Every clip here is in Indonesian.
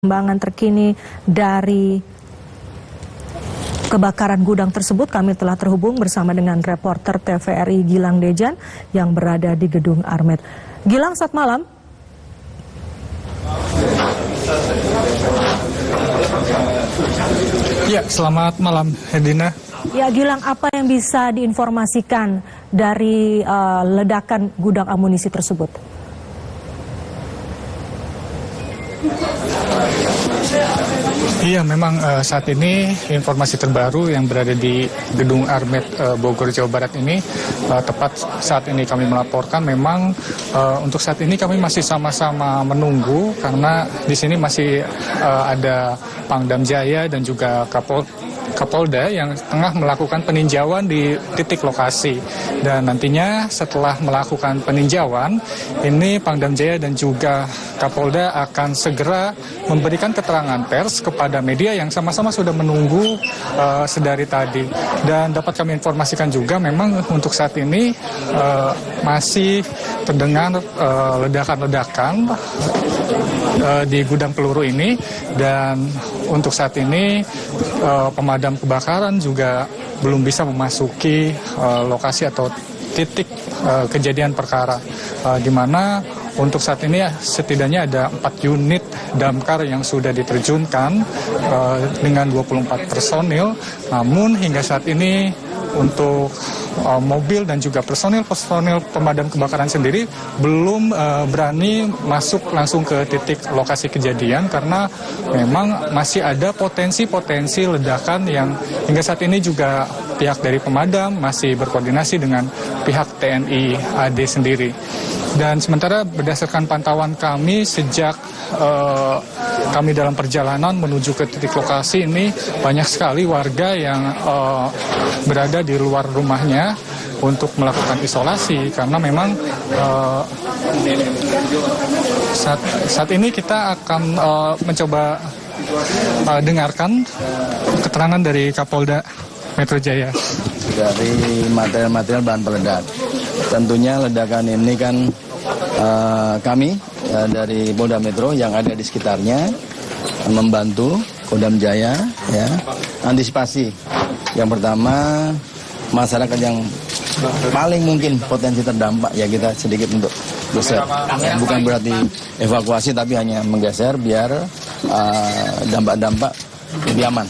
Perkembangan terkini dari kebakaran gudang tersebut, kami telah terhubung bersama dengan reporter TVRI Gilang Dejan yang berada di Gedung Armet. Gilang, selamat malam. Ya, selamat malam, Hedina. Ya, Gilang, apa yang bisa diinformasikan dari ledakan gudang amunisi tersebut? Iya, memang saat ini informasi terbaru yang berada di Gedung Armet Bogor, Jawa Barat ini, tepat saat ini kami melaporkan, memang untuk saat ini kami masih sama-sama menunggu karena di sini masih ada Pangdam Jaya dan juga Kapolda yang tengah melakukan peninjauan di titik lokasi. Dan nantinya setelah melakukan peninjauan, ini Pangdam Jaya dan juga Kapolda akan segera memberikan keterangan pers kepada media yang sama-sama sudah menunggu sedari tadi. Dan dapat kami informasikan juga memang untuk saat ini masih terdengar ledakan-ledakan di gudang peluru ini, dan untuk saat ini pemadam kebakaran juga belum bisa memasuki lokasi atau titik kejadian perkara, di mana untuk saat ini setidaknya ada 4 unit damkar yang sudah diterjunkan dengan 24 personil, namun hingga saat ini untuk mobil dan juga personil pemadam kebakaran sendiri belum berani masuk langsung ke titik lokasi kejadian karena memang masih ada potensi ledakan yang hingga saat ini juga pihak dari pemadam masih berkoordinasi dengan pihak TNI AD sendiri. Dan sementara berdasarkan pantauan kami sejak kami dalam perjalanan menuju ke titik lokasi ini, banyak sekali warga yang berada di luar rumahnya untuk melakukan isolasi karena memang saat ini kita akan mencoba dengarkan keterangan dari Kapolda Metro Jaya. Dari material-material bahan peledak. Tentunya ledakan ini kan kami dari Polda Metro yang ada di sekitarnya membantu Kodam Jaya ya, antisipasi. Yang pertama, masyarakat yang paling mungkin potensi terdampak ya kita sedikit untuk geser. Bukan berarti evakuasi tapi hanya menggeser biar dampak-dampak lebih aman.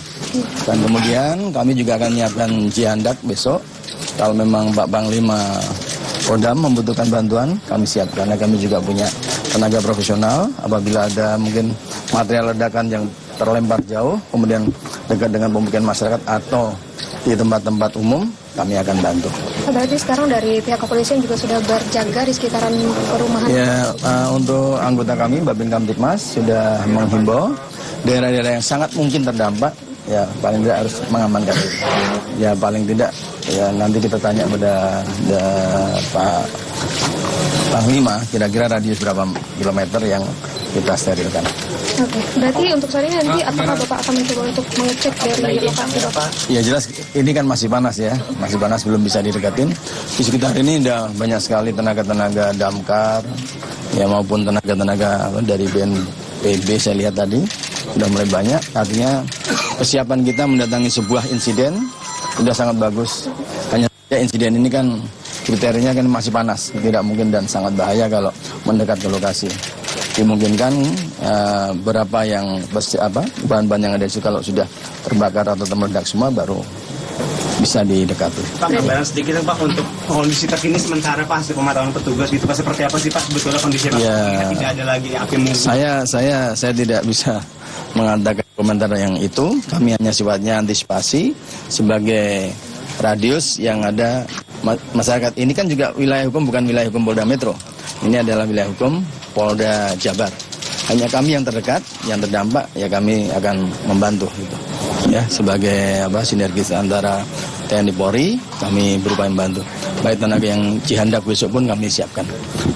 Dan kemudian kami juga akan menyiapkan jihandak besok. Kalau memang Pak Panglima Kodam membutuhkan bantuan, kami siap. Karena kami juga punya tenaga profesional. Apabila ada mungkin material ledakan yang terlempar jauh, kemudian dekat dengan pemukiman masyarakat atau di tempat-tempat umum, kami akan bantu. Berarti sekarang dari pihak kepolisian juga sudah berjaga di sekitaran perumahan? Ya, untuk anggota kami, Babin Kamtipmas, sudah menghimbau daerah-daerah yang sangat mungkin terdampak, ya paling tidak harus mengamankan. Ya paling tidak, ya nanti kita tanya pada Pak Panglima, kira-kira radius berapa kilometer yang kita sterilkan. Oke, berarti untuk saat ini nanti apakah Bapak akan mencoba untuk mengecek dari lokasi Bapak? Ya jelas, ini kan masih panas ya, masih panas belum bisa didekatin. Di sekitar ini udah banyak sekali tenaga-tenaga damkar, ya maupun tenaga-tenaga dari BNPB saya lihat tadi, sudah mulai banyak. Artinya persiapan kita mendatangi sebuah insiden sudah sangat bagus. Hanya insiden ini kan kriterianya kan masih panas, tidak mungkin dan sangat bahaya kalau mendekat ke lokasi. Dimungkinkan berapa yang bahan-bahan yang ada di situ kalau sudah terbakar atau meledak semua baru bisa didekati. Pak, gambaran sedikit Pak untuk kondisi terkini sementara Pak hasil pemantauan petugas gitu Pak, seperti apa sih Pak sebetulnya kondisi Pak? Ya, tidak ada lagi api mungkin. Saya tidak bisa mengatakan komentar yang itu. Kami hanya sifatnya antisipasi sebagai radius yang ada masyarakat. Ini kan juga wilayah hukum, bukan wilayah hukum Polda Metro. Ini adalah wilayah hukum Polda Jabar. Hanya kami yang terdekat, yang terdampak, ya kami akan membantu gitu. Ya, sebagai sinergis antara TNI Polri, kami berupaya membantu. Baik tenaga yang jihandak besok pun kami siapkan.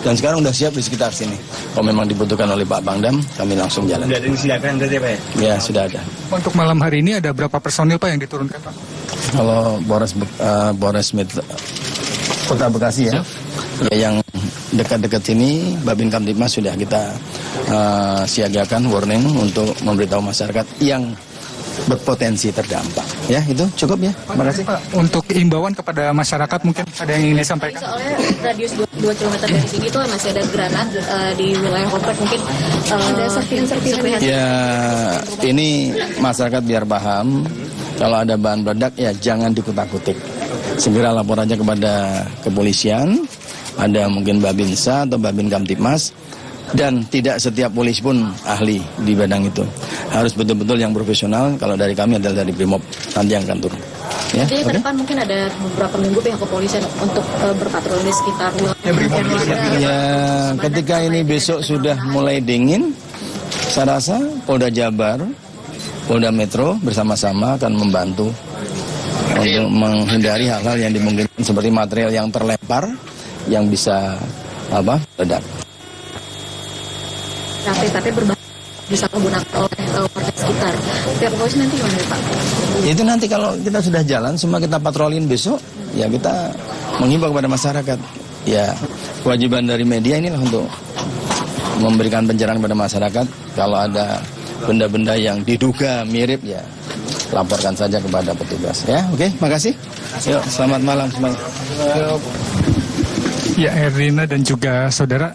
Dan sekarang sudah siap di sekitar sini. Kalau memang dibutuhkan oleh Pak Pangdam, kami langsung jalan. Sudah ada yang disiapkan berarti Pak ya? Ya, sudah ada. Untuk malam hari ini ada berapa personil Pak yang diturunkan Pak? Kalau Polres Kota Bekasi ya, yang dekat-dekat sini Babin Kamtibmas sudah kita siagakan warning untuk memberitahu masyarakat yang berpotensi terdampak. Ya, itu cukup ya. Terima kasih. Pak, untuk imbauan kepada masyarakat mungkin ada yang ingin disampaikan? Soalnya radius 2 km dari sini tuh masih ada granat di wilayah komplek, mungkin ada serpihan-serpihan. Ya, ini masyarakat biar paham, kalau ada bahan peledak ya jangan dikutak-kutik. Segera lapor aja kepada kepolisian, ada mungkin Babinsa atau Babin Kamtibmas. Dan tidak setiap polisi pun ahli di bidang itu. Harus betul-betul yang profesional. Kalau dari kami adalah dari Brimob, nanti yang akan turun. Ya, jadi ke depan mungkin ada beberapa minggu pihak kepolisian untuk berpatroli di sekitar ya, ketika ini besok sudah mulai dingin, saya rasa Polda Jabar, Polda Metro bersama-sama akan membantu untuk menghindari hal-hal yang dimungkinkan seperti material yang terlempar yang bisa meledak. Tapi berbahaya bisa menggunakan oleh warga sekitar. Pihak kepolisian nanti gimana Pak? Itu nanti kalau kita sudah jalan, semua kita patrolin besok, ya kita menghimbau kepada masyarakat. Ya, kewajiban dari media inilah untuk memberikan pencerahan kepada masyarakat. Kalau ada benda-benda yang diduga mirip, ya laporkan saja kepada petugas. Ya, oke, makasih. Yuk, selamat malam semuanya. Ya, Erlina dan juga saudara,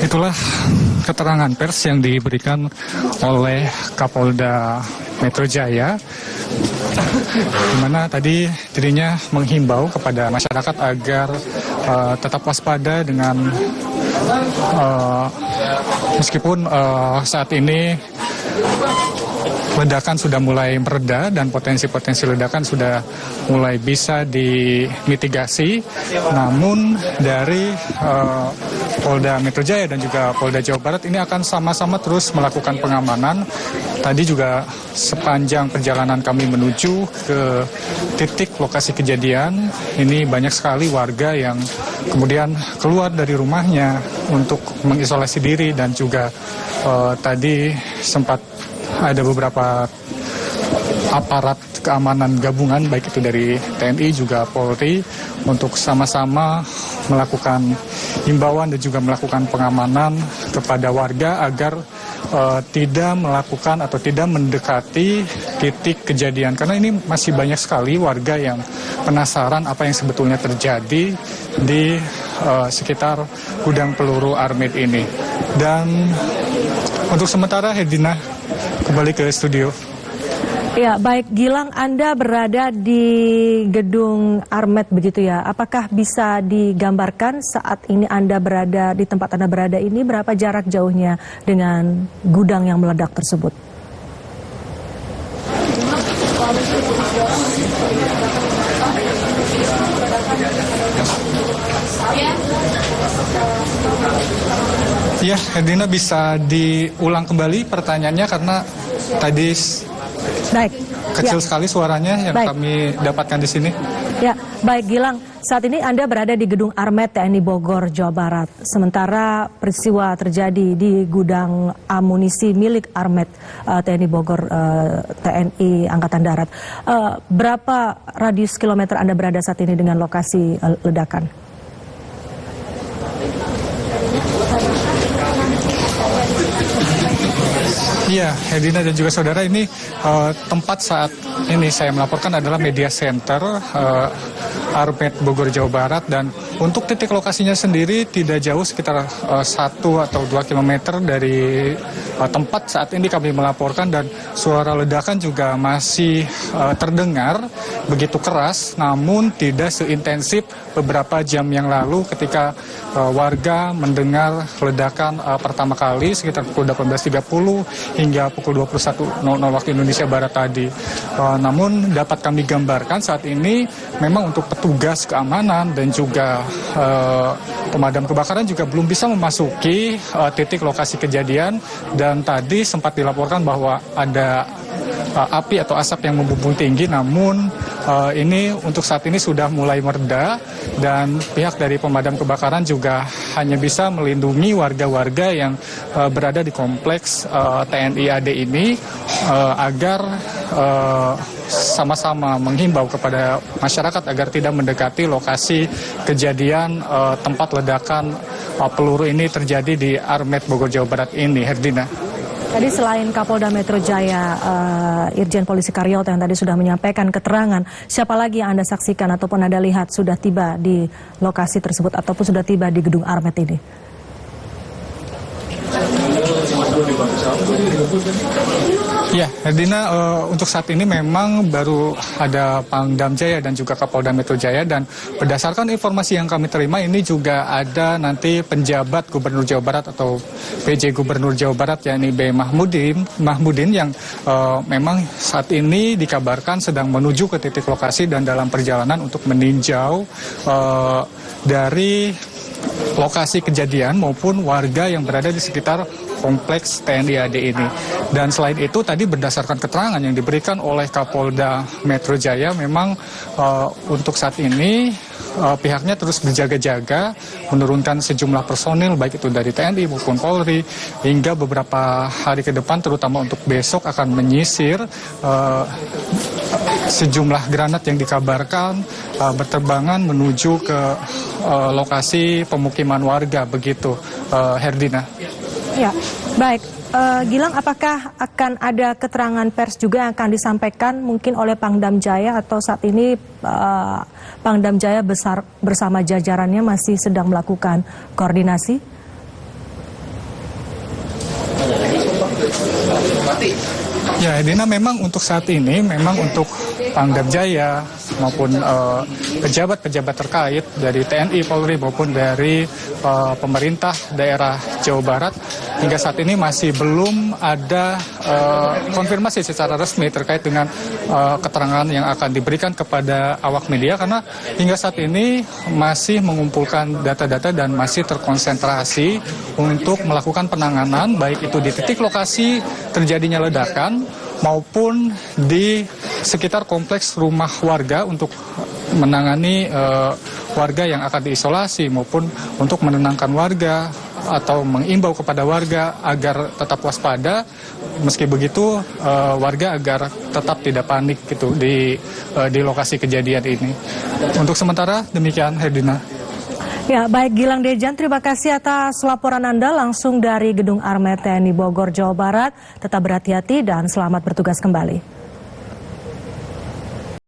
itulah keterangan pers yang diberikan oleh Kapolda Metro Jaya, di mana tadi dirinya menghimbau kepada masyarakat agar tetap waspada dengan meskipun saat ini ledakan sudah mulai mereda dan potensi-potensi ledakan sudah mulai bisa dimitigasi, namun dari Polda Metro Jaya dan juga Polda Jawa Barat ini akan sama-sama terus melakukan pengamanan. Tadi juga sepanjang perjalanan kami menuju ke titik lokasi kejadian, ini banyak sekali warga yang kemudian keluar dari rumahnya untuk mengisolasi diri dan juga tadi sempat ada beberapa aparat keamanan gabungan baik itu dari TNI juga Polri untuk sama-sama melakukan himbauan dan juga melakukan pengamanan kepada warga agar tidak melakukan atau tidak mendekati titik kejadian, karena ini masih banyak sekali warga yang penasaran apa yang sebetulnya terjadi di sekitar gudang peluru Armet ini. Dan untuk sementara Hedina kembali ke studio. Ya, baik Gilang, Anda berada di gedung Armet begitu ya. Apakah bisa digambarkan saat ini Anda berada di tempat Anda berada ini berapa jarak jauhnya dengan gudang yang meledak tersebut? Ya, Hedina bisa diulang kembali pertanyaannya karena tadi kecil sekali suaranya yang kami dapatkan di sini. Ya, baik Gilang. Saat ini Anda berada di gedung Armet TNI Bogor, Jawa Barat. Sementara peristiwa terjadi di gudang amunisi milik Armet TNI Bogor, TNI Angkatan Darat. Berapa radius kilometer Anda berada saat ini dengan lokasi ledakan? Iya, Hedina dan juga saudara, ini tempat saat ini saya melaporkan adalah media center Armet Bogor, Jawa Barat, dan untuk titik lokasinya sendiri tidak jauh, sekitar 1 atau 2 km dari tempat saat ini kami melaporkan, dan suara ledakan juga masih terdengar begitu keras, namun tidak seintensif beberapa jam yang lalu ketika warga mendengar ledakan pertama kali sekitar pukul 18.30 hingga pukul 21.00 waktu Indonesia Barat tadi. Namun dapat kami gambarkan saat ini memang untuk petugas keamanan dan juga pemadam kebakaran juga belum bisa memasuki titik lokasi kejadian, dan tadi sempat dilaporkan bahwa ada api atau asap yang membumbung tinggi, namun ini untuk saat ini sudah mulai mereda dan pihak dari pemadam kebakaran juga hanya bisa melindungi warga-warga yang berada di kompleks TNI AD ini agar sama-sama menghimbau kepada masyarakat agar tidak mendekati lokasi kejadian tempat ledakan peluru ini terjadi di Armet Bogor Jawa Barat ini, Herdina. Tadi selain Kapolda Metro Jaya, Irjen Polisi Karyoto yang tadi sudah menyampaikan keterangan, siapa lagi yang Anda saksikan ataupun Anda lihat sudah tiba di lokasi tersebut ataupun sudah tiba di gedung Armet ini? Ya, Herdina, untuk saat ini memang baru ada Pangdam Jaya dan juga Kapolda Metro Jaya, dan berdasarkan informasi yang kami terima ini juga ada nanti penjabat Gubernur Jawa Barat atau PJ Gubernur Jawa Barat yakni B. Mahmudin yang memang saat ini dikabarkan sedang menuju ke titik lokasi dan dalam perjalanan untuk meninjau dari lokasi kejadian maupun warga yang berada di sekitar kompleks TNI AD ini. Dan selain itu tadi berdasarkan keterangan yang diberikan oleh Kapolda Metro Jaya, memang untuk saat ini pihaknya terus berjaga-jaga menurunkan sejumlah personil baik itu dari TNI maupun Polri hingga beberapa hari ke depan, terutama untuk besok akan menyisir sejumlah granat yang dikabarkan berterbangan menuju ke lokasi pemukiman warga, begitu Herdina. Ya, baik. Gilang, apakah akan ada keterangan pers juga yang akan disampaikan mungkin oleh Pangdam Jaya atau saat ini Pangdam Jaya bersama jajarannya masih sedang melakukan koordinasi? Ya, Dina, memang untuk saat ini, memang untuk Pangdam Jaya maupun pejabat-pejabat terkait dari TNI, Polri maupun dari pemerintah daerah Jawa Barat hingga saat ini masih belum ada konfirmasi secara resmi terkait dengan keterangan yang akan diberikan kepada awak media, karena hingga saat ini masih mengumpulkan data-data dan masih terkonsentrasi untuk melakukan penanganan baik itu di titik lokasi terjadinya ledakan maupun di sekitar kompleks rumah warga untuk menangani warga yang akan diisolasi maupun untuk menenangkan warga atau mengimbau kepada warga agar tetap waspada. Meski begitu warga agar tetap tidak panik gitu di lokasi kejadian ini. Untuk sementara demikian, Herdina. Ya, baik Gilang Dejan, terima kasih atas laporan Anda langsung dari Gedung Armet TNI Bogor, Jawa Barat. Tetap berhati-hati dan selamat bertugas kembali.